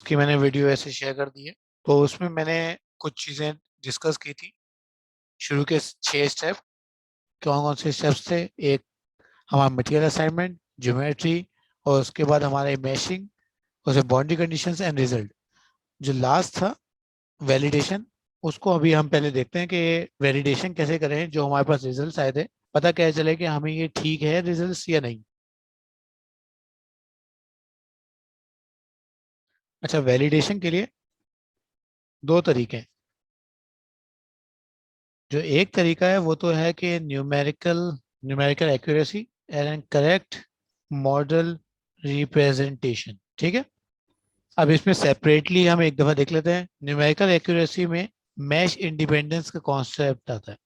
उसकी मैंने वीडियो ऐसे शेयर कर दी है। तो उसमें मैंने कुछ चीज़ें डिस्कस की थी। शुरू के 6 स्टेप कौन कौन से स्टेप्स थे। एक हमारा मटेरियल असाइनमेंट, ज्योमेट्री, और उसके बाद हमारे मैशिंग, उसके बाउंड्री कंडीशंस एंड रिजल्ट। जो लास्ट था वैलिडेशन, उसको अभी हम पहले देखते हैं कि वैलिडेशन कैसे करें। जो हमारे पास रिजल्ट्स आए थे, पता कैसे चले कि हमें ये ठीक है रिजल्ट्स या नहीं। अच्छा, वैलिडेशन के लिए दो तरीके हैं। जो एक तरीका है वो तो है कि numerical numerical accuracy and correct model representation. ठीक है। अब इसमें सेपरेटली हम एक दफा देख लेते हैं। न्यूमेरिकल एक्यूरेसी में मैश इंडिपेंडेंस का कॉन्सेप्ट आता है।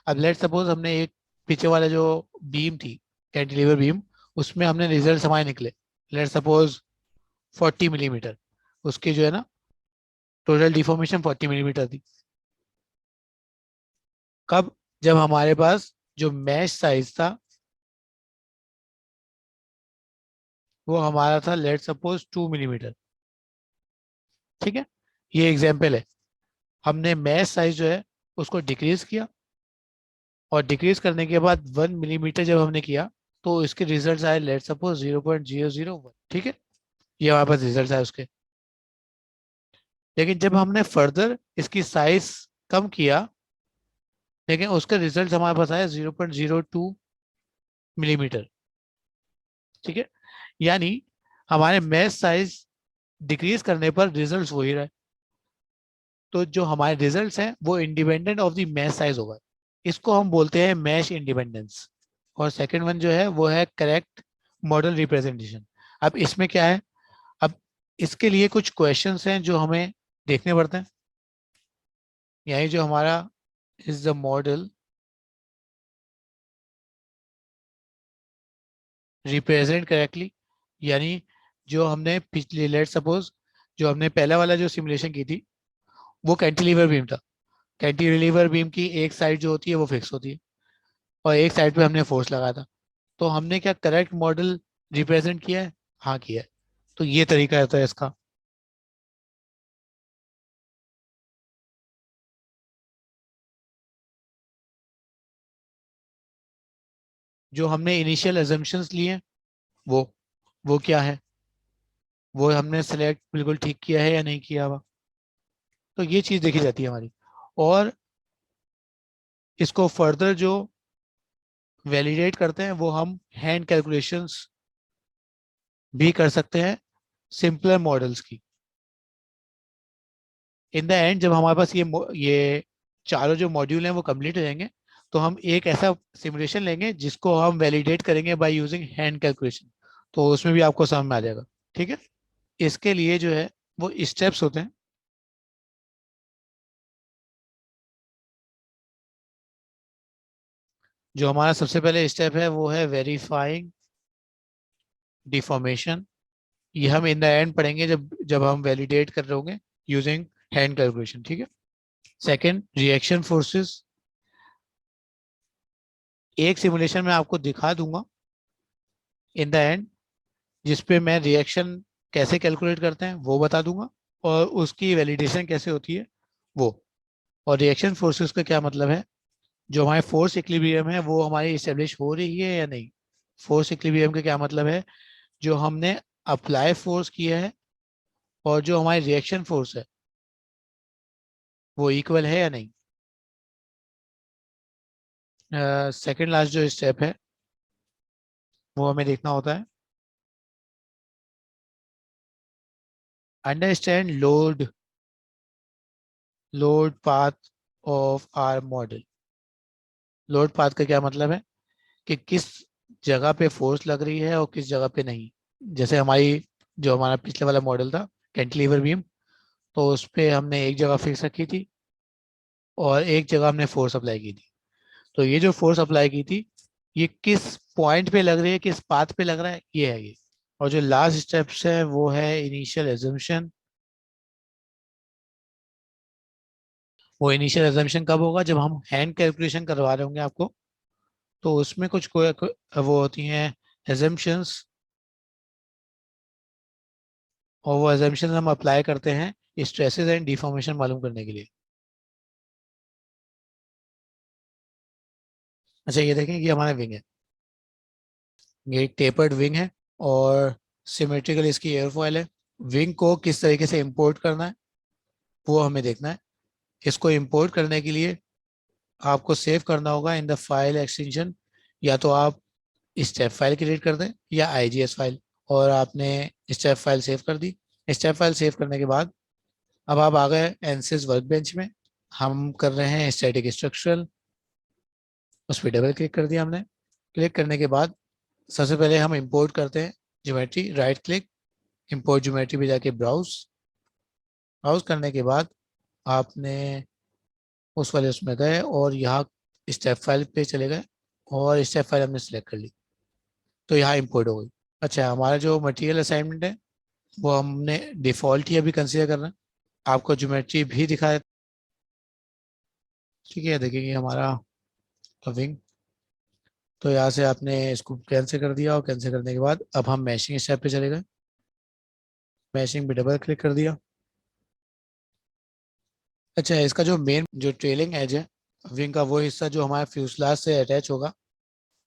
अब लेट सपोज हमने एक पीछे वाला जो बीम थी, कैंटिलीवर बीम, उसमें हमने रिजल्ट हमारे निकले। लेट सपोज 40 मिलीमीटर, उसकी जो है ना टोटल डिफॉर्मेशन 40 मिलीमीटर थी। कब? जब हमारे पास जो मैश साइज था वो हमारा था लेट सपोज 2 मिलीमीटर। ठीक है। ये एग्जाम्पल है। हमने मैश साइज जो है उसको डिक्रीज किया, और डिक्रीज करने के बाद 1 मिलीमीटर जब हमने किया तो इसके रिजल्ट आए लेट सपोज 0.001। ठीक है। ये हमारे पास रिजल्ट आए उसके। लेकिन जब हमने फर्दर इसकी साइज कम किया, लेकिन उसके रिजल्ट हमारे पास आए 0.02 मिलीमीटर। ठीक है। यानी हमारे मैश साइज डिक्रीज करने पर रिजल्ट वही रहे। तो जो हमारे रिजल्ट्स हैं वो independent of the mesh size होगा। इसको हम बोलते हैं मैश इंडिपेंडेंस। और सेकंड वन जो है वो है करेक्ट मॉडल रिप्रेजेंटेशन। अब इसमें क्या है? अब इसके लिए कुछ क्वेश्चंस हैं जो हमें देखने पड़ते हैं। यही जो हमारा is the model represent correctly, यानी जो हमने पिछले लेट सपोज जो हमने पहला वाला जो सिमुलेशन की थी वो कैंटिलीवर बीम था। कैंटिलीवर बीम की एक साइड जो होती है वो फिक्स होती है, और एक साइड पे हमने फोर्स लगाया था। तो हमने क्या करेक्ट मॉडल रिप्रेजेंट किया है? हाँ, किया है। तो ये तरीका होता है इसका। जो हमने इनिशियल एजम्पशंस लिए हैं, वो वो क्या है? वो हमने सेलेक्ट बिल्कुल ठीक किया है या नहीं किया हुआ। तो ये चीज़ देखी जाती है हमारी। और इसको फर्दर जो वैलिडेट करते हैं वो हम हैंड कैलकुलेशंस भी कर सकते हैं सिंपलर मॉडल्स की। इन द एंड जब हमारे पास ये चारों जो मॉड्यूल हैं वो कंप्लीट हो जाएंगे, तो हम एक ऐसा सिमुलेशन लेंगे जिसको हम वैलिडेट करेंगे बाय यूजिंग हैंड कैलकुलेशन। तो उसमें भी आपको समझ में आ जाएगा। ठीक है। इसके लिए जो है वो स्टेप्स होते हैं। जो हमारा सबसे पहले स्टेप है वो है वेरीफाइंग डिफॉर्मेशन। ये हम इन द एंड पढ़ेंगे जब जब हम वैलिडेट कर रहे होंगे यूजिंग हैंड कैलकुलेशन। ठीक है। Second, reaction forces. एक सिमुलेशन में आपको दिखा दूंगा इन द एंड, जिसपे मैं रिएक्शन कैसे कैलकुलेट करते हैं वो बता दूंगा, और उसकी वैलिडेशन कैसे होती है वो। और रिएक्शन फोर्सेस का क्या मतलब है? जो हमारे फोर्स इक्विलिब्रियम है वो हमारी इस्टेब्लिश हो रही है या नहीं। फोर्स इक्विलिब्रियम का क्या मतलब है? जो हमने अप्लाई फोर्स किया है और जो हमारी रिएक्शन फोर्स है वो इक्वल है या नहीं। सेकंड लास्ट जो स्टेप है वो हमें देखना होता है understand load path of our model. Load path का क्या मतलब है? कि किस जगह पे फोर्स लग रही है और किस जगह पे नहीं। जैसे हमारा पिछले वाला मॉडल था कैंटिलीवर बीम, तो उस पे हमने एक जगह फिक्स रखी थी और एक जगह हमने फोर्स अप्लाई की थी। तो ये जो फोर्स अप्लाई की थी ये किस पॉइंट पे लग रही है, किस पाथ पे लग रहा है, ये है ये। और जो लास्ट स्टेप्स है वो है इनिशियल एजम्पशन। वो इनिशियल एजम्पशन कब होगा? जब हम हैंड कैलकुलेशन करवा रहे होंगे आपको। तो उसमें कुछ वो होती हैं एजम्पशंस और वो एजम्पशन हम अप्लाई करते हैं स्ट्रेसेस एंड डिफॉर्मेशन मालूम करने के लिए। अच्छा ये देखें, ये हमारा विंग है, ये टेपर्ड विंग है और सिमेट्रिकल इसकी एयरफॉयल है। विंग को किस तरीके से इंपोर्ट करना है वो हमें देखना है। इसको इंपोर्ट करने के लिए आपको सेव करना होगा इन द फाइल एक्सटेंशन, या तो आप स्टेप फाइल क्रिएट कर दें या आईजीएस फाइल। और आपने स्टेप फाइल सेव कर दी। स्टेप फाइल सेव करने के बाद अब आप आ गए एनसिस वर्क बेंच में। हम कर रहे हैं स्टैटिक स्ट्रक्चरल, उस पर डबल क्लिक कर दिया हमने। क्लिक करने के बाद सबसे पहले हम इंपोर्ट करते हैं geometry. Right click, import geometry पे जाके ब्राउज। ब्राउज करने के बाद आपने उस वाले उसमें गए और यहाँ स्टेप फाइल पे चले गए और स्टेप फाइल हमने सेलेक्ट कर ली, तो यहाँ इंपोर्ट हो गई। अच्छा, हमारा जो मटेरियल असाइनमेंट है वो हमने डिफ़ॉल्ट ही अभी कंसीडर कर रहे हैं। आपको ज्योमेट्री भी दिखाया, ठीक है। देखिए हमारा विंग, तो यहाँ से आपने इसको कैंसिल कर दिया और कैंसिल करने के बाद अब हम मैशिंग स्टेप पे चले गए। मैशिंग पे डबल क्लिक कर दिया। अच्छा, इसका जो मेन जो ट्रेलिंग एज है विंग का, वो हिस्सा जो हमारे फ्यूजलाज से अटैच होगा,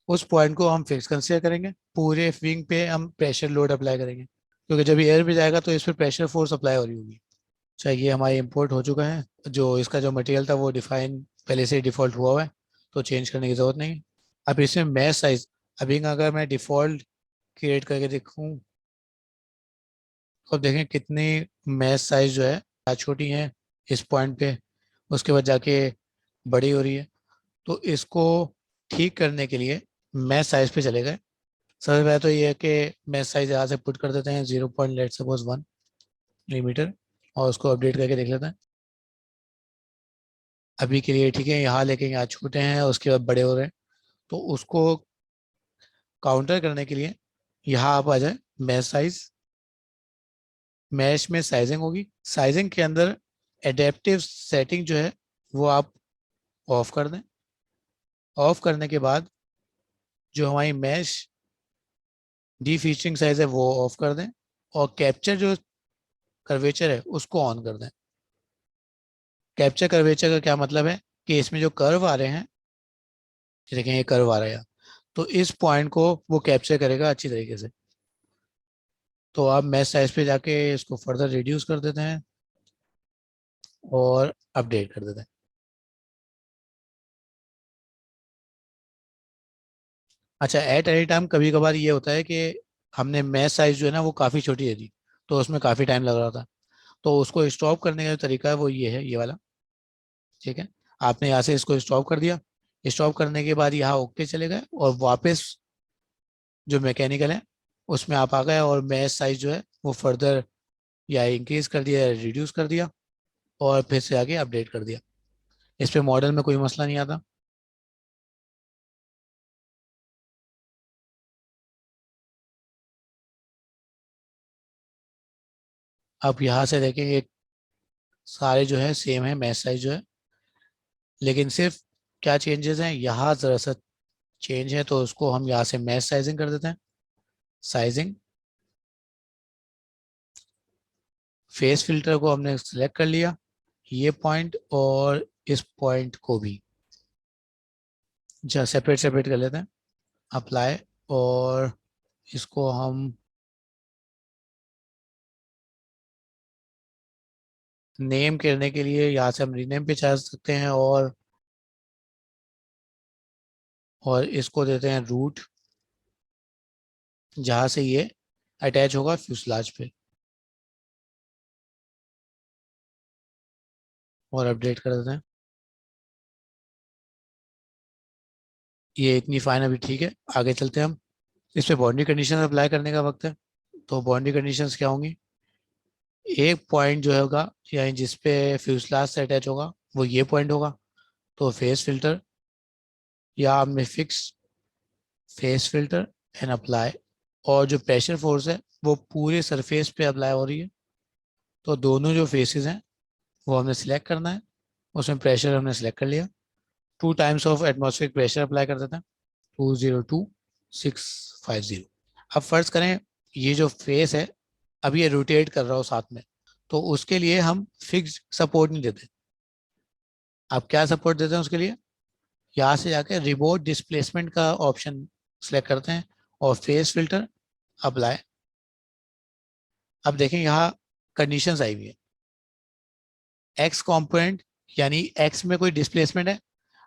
उस पॉइंट को हम फिक्स कंसीडर करेंगे। पूरे विंग पे हम प्रेशर लोड अप्लाई करेंगे, क्योंकि जब एयर पे जाएगा तो इस पर प्रेशर फोर्स अप्लाई हो रही होगी। चाहिए हमारी इंपोर्ट हो चुका है। जो इसका जो मटेरियल था वो डिफाइन पहले से ही डिफ़ॉल्ट हुआ हुआ है, तो चेंज करने की ज़रूरत नहीं। अब इसमें मैच साइज, अभी अगर मैं डिफ़ॉल्ट क्रिएट करके देखूँ तो देखें कितनी मैच साइज जो है छोटी है इस पॉइंट पे, उसके बाद जाके बड़ी हो रही है। तो इसको ठीक करने के लिए मैच साइज पे चले गए। सबसे पहले तो ये है कि मैच साइज यहाँ से पुट कर देते हैं 0.1 मिलीमीटर और उसको अपडेट करके देख लेते हैं। अभी के लिए ठीक है यहाँ, लेकिन यहाँ छोटे हैं उसके बाद बड़े हो रहे हैं। तो उसको काउंटर करने के लिए यहाँ आप आ जाए मैच साइज। मैश में साइजिंग होगी, साइजिंग के अंदर एडेप्टिव सेटिंग जो है वो आप ऑफ कर दें। ऑफ करने के बाद जो हमारी मैश डी फीचरिंग साइज है वो ऑफ कर दें और कैप्चर जो कर्वेचर है उसको ऑन कर दें। कैप्चर कर्वेचर का क्या मतलब है कि इसमें जो कर्व आ रहे हैं, ये देखें ये कर्व आ रहा है यहाँ, तो इस पॉइंट को वो कैप्चर करेगा अच्छी तरीके से। तो आप मैच साइज पे जाके इसको फर्दर रिड्यूस कर देते हैं और अपडेट कर देते हैं। अच्छा, एट एनी टाइम कभी कभार ये होता है कि हमने मैच साइज जो है ना वो काफ़ी छोटी दे दी, तो उसमें काफ़ी टाइम लग रहा था। तो उसको स्टॉप करने का जो तरीका है वो ये है, ये वाला। ठीक है, आपने यहाँ से इसको स्टॉप कर दिया। स्टॉप करने के बाद यहाँ ओके चले गए और वापस जो मैकेनिकल है उसमें आप आ गए और मैच साइज जो है वो फर्दर या इंक्रीज कर दिया या रिड्यूस कर दिया और फिर से आगे अपडेट कर दिया। इस पे मॉडल में कोई मसला नहीं आता। आप यहाँ से देखेंगे सारे जो है सेम है मैच साइज जो है, लेकिन सिर्फ क्या चेंजेस हैं यहाँ ज़रा सा चेंज है, तो उसको हम यहाँ से मैच साइजिंग कर देते हैं। साइजिंग, फेस फिल्टर को हमने सेलेक्ट कर लिया, ये पॉइंट और इस पॉइंट को भी जहाँ सेपरेट सेपरेट कर लेते हैं। अप्लाई, और इसको हम नेम करने के लिए यहाँ से हम रीनेम पे जा सकते हैं और इसको देते हैं रूट, जहाँ से ये अटैच होगा फ्यूसलाज पे, और अपडेट कर देते हैं। ये इतनी फाइन अभी ठीक है, आगे चलते हैं हम। इस पे बाउंड्री कंडीशन अप्लाई करने का वक्त है। तो बाउंड्री कंडीशंस क्या होंगी? एक पॉइंट जो होगा यानी जिस पे फ्यूसलाज से अटैच होगा वो ये पॉइंट होगा, तो फेस फिल्टर या हमने fix phase filter and apply, और जो प्रेशर फोर्स है वो पूरे सरफेस पे अप्लाई हो रही है। तो दोनों जो फेसेस हैं वो हमने सिलेक्ट करना है, उसमें प्रेशर हमने सेलेक्ट कर लिया। 2 times of atmospheric pressure apply कर देते हैं, 202650। अब फर्ज करें ये जो फेस है अब ये रोटेट कर रहा हो साथ में, तो उसके लिए हम फिक्स्ड सपोर्ट नहीं देते। आप क्या सपोर्ट देते हैं उसके लिए? यहाँ से जाके रिमोट डिस्प्लेसमेंट का ऑप्शन सेलेक्ट करते हैं और फेस फिल्टर अप्लाई। अब देखें यहाँ कंडीशंस आई हुई है। एक्स कंपोनेंट यानी एक्स में कोई डिस्प्लेसमेंट है,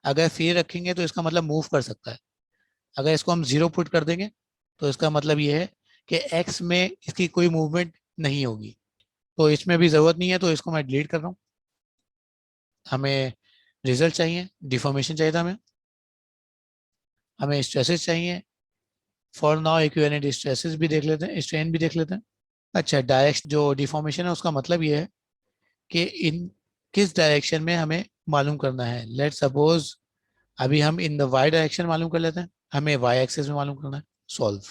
अगर फ्री रखेंगे तो इसका मतलब मूव कर सकता है। अगर इसको हम जीरो पुट कर देंगे तो इसका मतलब ये है कि एक्स में इसकी कोई मूवमेंट नहीं होगी। तो इसमें भी ज़रूरत नहीं है, तो इसको मैं डिलीट कर रहा हूँ। हमें रिजल्ट चाहिए, डिफॉर्मेशन चाहिए था हमें, हमें स्ट्रेसेस चाहिए। फॉर नाउ इक्विवेलेंट स्ट्रेसेस भी देख लेते हैं, स्ट्रेन भी देख लेते हैं। अच्छा, डायरेक्ट जो डिफॉर्मेशन है उसका मतलब ये है कि इन किस डायरेक्शन में हमें मालूम करना है। लेट सपोज अभी हम इन द वाई डायरेक्शन मालूम कर लेते हैं, हमें वाई एक्सिस में मालूम करना है। सॉल्व।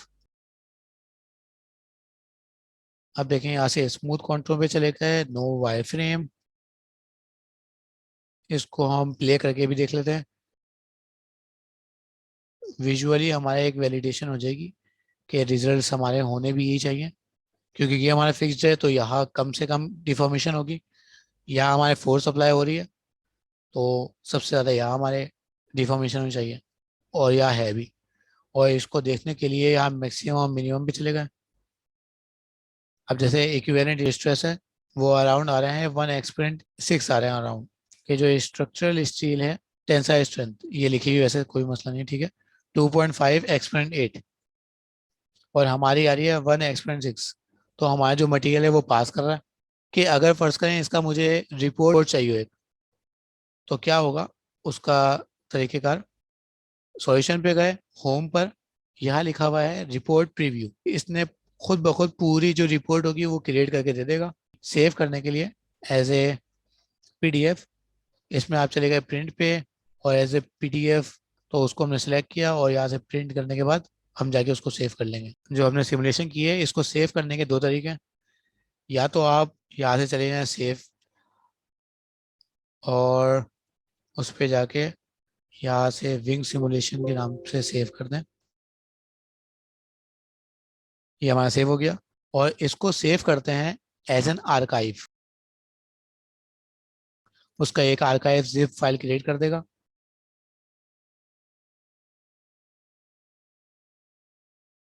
अब देखें यहाँ से स्मूथ कॉन्टूर पे चले गए, नो वाई फ्रेम। इसको हम प्ले करके भी देख लेते हैं। विजुअली हमारे एक वैलिडेशन हो जाएगी कि रिजल्ट्स हमारे होने भी यही चाहिए, क्योंकि ये हमारा फिक्स्ड है तो यहाँ कम से कम डिफॉर्मेशन होगी। यहाँ हमारे फोर्स अप्लाई हो रही है तो सबसे ज़्यादा यहाँ हमारे डिफॉर्मेशन होनी चाहिए, और यहाँ है भी। और इसको देखने के लिए यहाँ मैक्सिमम और मिनिमम भी चलेगा। अब जैसे इक्विवेलेंट स्ट्रेस है वो अराउंड आ रहे हैं 1 एक्सपेरेंट 6 आ रहे हैं अराउंड। कि जो स्ट्रक्चरल स्टील है टेंसाइल स्ट्रेंथ ये लिखी हुई, वैसे कोई मसला नहीं, ठीक है। 2.5 एक्सपेरेंट 8 और हमारी आ रही है 1 एक्सपेरेंट 6। तो हमारा जो मटेरियल है वो पास कर रहा है। कि अगर फर्ज करें इसका मुझे रिपोर्ट चाहिए एक, तो क्या होगा उसका तरीकेकार? सॉल्यूशन पे गए, होम पर, यहाँ लिखा हुआ है रिपोर्ट प्रीव्यू। इसने खुद ब खुद पूरी जो रिपोर्ट होगी वो क्रिएट करके दे देगा। सेव करने के लिए एज ए पीडीएफ, इसमें आप चले गए प्रिंट पे, और एज ए पीडीएफ तो उसको हमने सेलेक्ट किया, और यहाँ से प्रिंट करने के बाद हम जाके उसको सेव कर लेंगे। जो हमने सिमुलेशन की है इसको सेव करने के दो तरीके हैं। या तो आप यहाँ से चले जाएं सेव, और उस पर जाके यहाँ से विंग सिमुलेशन के नाम से सेव कर दें। ये हमारा सेव हो गया, और इसको सेव करते हैं एज एन आर्काइव। उसका एक आर्काइव जिप फाइल क्रिएट कर देगा।